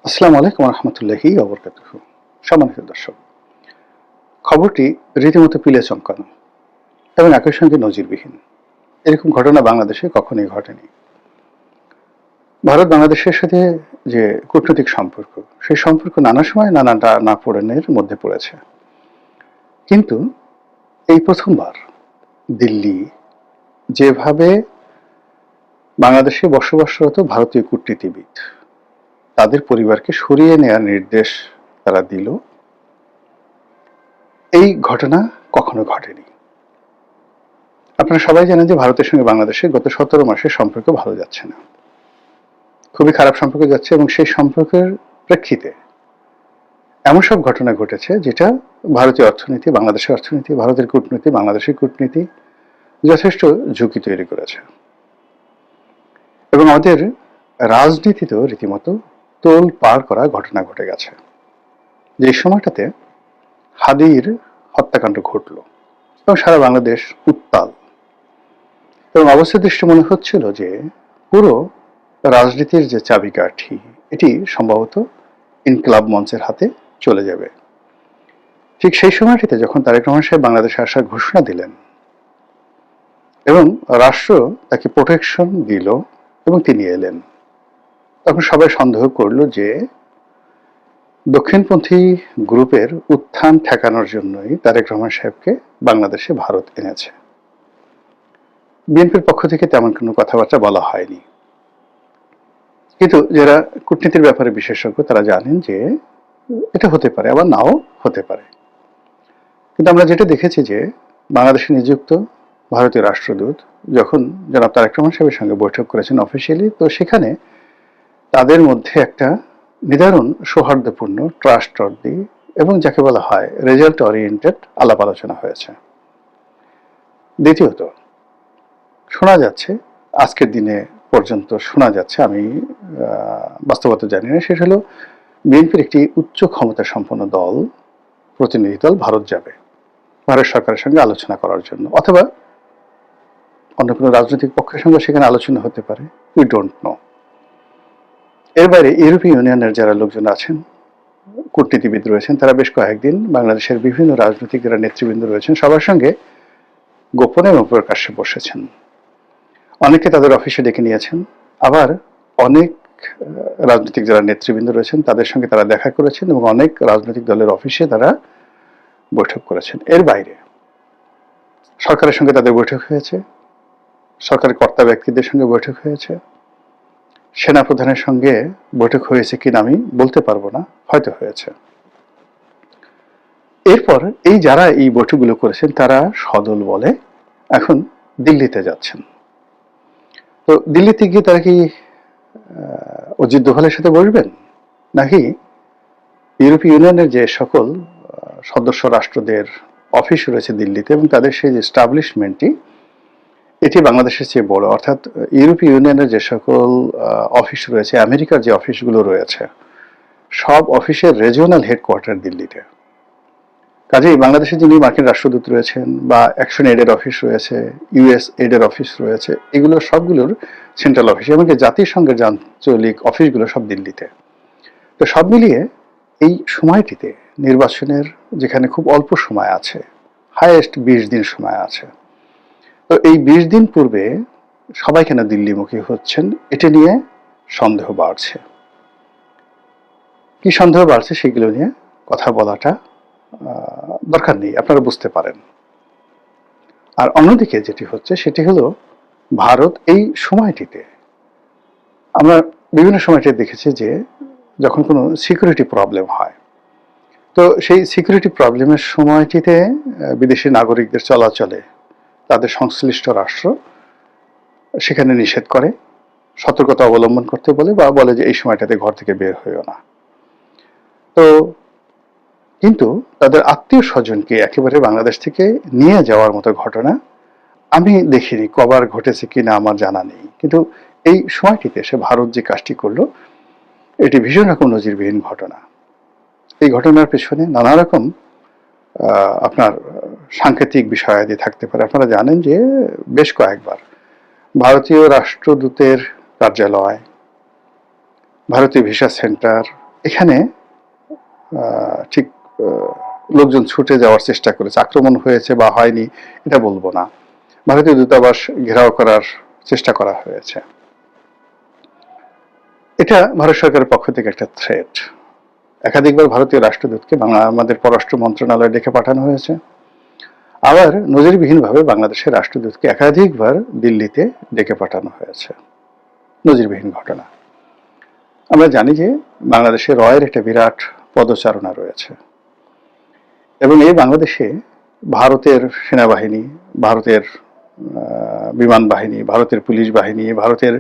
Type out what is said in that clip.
আসসালামু আলাইকুম রহমতুল্লাহি ওবরকাতুহু। সম্মানিত দর্শক, খবরটি রীতিমতো পিলে চমকানো এবং একই সঙ্গে নজিরবিহীন। এরকম ঘটনা বাংলাদেশে কখনোই ঘটেনি। ভারত বাংলাদেশের সাথে যে কূটনৈতিক সম্পর্ক, সেই সম্পর্ক নানা সময় নানা টানাপোড়েনের মধ্যে পড়েছে। কিন্তু এই প্রথমবার দিল্লি যেভাবে বাংলাদেশে বসবাসরত ভারতীয় কূটনীতিবিদ তাদের পরিবারকে সরিয়ে নেওয়ার নির্দেশ তারা দিল, এই ঘটনা কখনো ঘটেনি। আপনারা সবাই জানেন যে ভারতের সঙ্গে বাংলাদেশের গত 17 মাসের সম্পর্ক ভালো যাচ্ছে না, খুবই খারাপ সম্পর্ক যাচ্ছে, এবং সেই সম্পর্কের প্রেক্ষিতে এমন সব ঘটনা ঘটেছে যেটা ভারতীয় অর্থনীতি, বাংলাদেশের অর্থনীতি, ভারতের কূটনীতি, বাংলাদেশের কূটনীতি যথেষ্ট ঝুঁকি তৈরি করেছে। এবং আমাদের রাজনীতিতেও রীতিমতো তোল পার করা ঘটনা ঘটে গেছে। যে সময়টাতে হাদির হত্যাকাণ্ড ঘটল এবং সারা বাংলাদেশ উত্তাল, এবং অবস্থা দৃষ্টি মনে হচ্ছিল যে পুরো রাজনীতির যে চাবিকাঠি, এটি সম্ভবত ইনকিলাব মঞ্চের হাতে চলে যাবে। ঠিক সেই সময়টিতে যখন তারেক রহমান সাহেব বাংলাদেশে আসার ঘোষণা দিলেন এবং রাষ্ট্র তাকে প্রোটেকশন দিল এবং তিনি এলেন, তখন সবাই সন্দেহ করল যে দক্ষিণপন্থী গ্রুপের উত্থান ঠেকানোর জন্যই তারেক রহমান সাহেবকে বাংলাদেশে ভারত এনেছে। বিএনপির পক্ষ থেকে তেমন কোনো কথাবার্তা বলা হয়নি, কিন্তু যারা কূটনীতির ব্যাপারে বিশেষজ্ঞ তারা জানেন যে এটা হতে পারে, আবার নাও হতে পারে। কিন্তু আমরা যেটা দেখেছি যে বাংলাদেশে নিযুক্ত ভারতীয় রাষ্ট্রদূত যখন জনাব তারেক রহমান সাহেবের সঙ্গে বৈঠক করেছেন অফিসিয়ালি, তো সেখানে তাদের মধ্যে একটা নিদারুণ সৌহার্দ্যপূর্ণ, ট্রাস্টওয়ার্দি এবং যাকে বলা হয় রেজাল্ট ওরিয়েন্টেড আলাপ আলোচনা হয়েছে। দ্বিতীয়ত, শোনা যাচ্ছে, আজকের দিনে পর্যন্ত শোনা যাচ্ছে, আমি বাস্তবতা জানি না, সেটা হলো বিএনপির একটি উচ্চ ক্ষমতা সম্পন্ন দল, প্রতিনিধি দল ভারত যাবে ভারত সরকারের সঙ্গে আলোচনা করার জন্য, অথবা অন্য কোনো রাজনৈতিক পক্ষের সঙ্গে সেখানে আলোচনা হতে পারে, উই ডোন্ট নো। এর বাইরে ইউরোপীয় ইউনিয়নের যারা লোকজন আছেন, কূটনীতিবিদ রয়েছেন, তারা বেশ কয়েকদিন বাংলাদেশের বিভিন্ন রাজনৈতিক যারা নেতৃবৃন্দ রয়েছেন সবার সঙ্গে গোপনে এবং প্রকাশ্যে বসেছেন। অনেকে তাদের অফিসে ডেকে নিয়েছেন, আবার অনেক রাজনৈতিক যারা নেতৃবৃন্দ রয়েছেন তাদের সঙ্গে তারা দেখা করেছেন এবং অনেক রাজনৈতিক দলের অফিসে তারা বৈঠক করেছেন। এর বাইরে সরকারের সঙ্গে তাদের বৈঠক হয়েছে, সরকারের কর্তা ব্যক্তিদের সঙ্গে বৈঠক হয়েছে, সেনাপ্রধানের সঙ্গে বৈঠক হয়েছে কিনা আমি বলতে পারবো না, হয়তো হয়েছে। এরপর এই যারা এই বৈঠকগুলো করেছেন তারা সদল বলে এখন দিল্লিতে যাচ্ছেন। তো দিল্লিতে গিয়ে তারা কি অজিত দোভালের সাথে বসবেন, নাকি ইউরোপীয় ইউনিয়নের যে সকল সদস্য রাষ্ট্রদের অফিস রয়েছে দিল্লিতে এবং তাদের সেই যে এস্টাবলিশমেন্টটি, এটি বাংলাদেশের চেয়ে বড়, অর্থাৎ ইউরোপীয় ইউনিয়নের যে সকল অফিস রয়েছে, আমেরিকার যে অফিসগুলো রয়েছে, সব অফিসের রিজিওনাল হেডকোয়ার্টার দিল্লিতে। কাজেই বাংলাদেশে যিনি মার্কিন রাষ্ট্রদূত রয়েছেন বা অ্যাকশন এডের অফিস রয়েছে, ইউএস এডের অফিস রয়েছে, এগুলো সবগুলোর সেন্ট্রাল অফিস, এমনকি জাতিসংঘের যে আঞ্চলিক অফিসগুলো সব দিল্লিতে। তো সব মিলিয়ে এই সময়টিতে নির্বাচনের যেখানে খুব অল্প সময় আছে, হাইয়েস্ট 20 দিন সময় আছে, তো এই 20 দিন পূর্বে সবাই কেন দিল্লিমুখী হচ্ছেন, এটা নিয়ে সন্দেহ বাড়ছে। কি সন্দেহ বাড়ছে সেগুলো নিয়ে কথা বলাটা দরকার নেই, আপনারা বুঝতে পারেন। আর অন্যদিকে যেটি হচ্ছে সেটি হলো ভারত এই সময়টিতে, আমরা বিভিন্ন সময়টিতে দেখেছি যে যখন কোনো সিকিউরিটি প্রবলেম হয়, তো সেই সিকিউরিটি প্রবলেমের সময়টিতে বিদেশি নাগরিকদের চলাচলে তাদের সংশ্লিষ্ট রাষ্ট্র সেখানে নিষেধ করে, সতর্কতা অবলম্বন করতে বলে, বা বলে যে এই সময়টাতে ঘর থেকে বের হইও না। তো কিন্তু তাদের আত্মীয় স্বজনকে একেবারে বাংলাদেশ থেকে নিয়ে যাওয়ার মতো ঘটনা আমি দেখিনি, কবার ঘটেছে কিনা আমার জানা নেই। কিন্তু এই সময়টিতে সে ভারত যে কাজটি করলো, এটি ভীষণ রকম নজিরবিহীন ঘটনা। এই ঘটনার পেছনে নানা রকম আপনার সাংকেতিক বিষয়াদি থাকতে পারে। আপনারা জানেন যে বেশ কয়েকবার ভারতীয় রাষ্ট্রদূতের কার্যালয়, ভারতীয় ভিসা সেন্টার, এখানে ঠিক লোকজন ছুটে যাওয়ার চেষ্টা করেছে, আক্রমণ হয়েছে বা হয়নি এটা বলবো না। ভারতীয় দূতাবাস ঘেরাও করার চেষ্টা করা হয়েছে। এটা ভারত সরকারের পক্ষ থেকে একটা থ্রেট। একাধিকবার ভারতীয় রাষ্ট্রদূতকে আমাদের পররাষ্ট্র মন্ত্রণালয়ে ডেকে পাঠানো হয়েছে। আবার নজিরবিহীনভাবে বাংলাদেশের রাষ্ট্রদূতকে একাধিকবার দিল্লিতে ডেকে পাঠানো হয়েছে। নজিরবিহীন ঘটনা। আমরা জানি যে বাংলাদেশে রয়ের একটা বিরাট পদচারণা রয়েছে এবং এই বাংলাদেশে ভারতের সেনাবাহিনী, ভারতের বিমান বাহিনী, ভারতের পুলিশ বাহিনী, ভারতের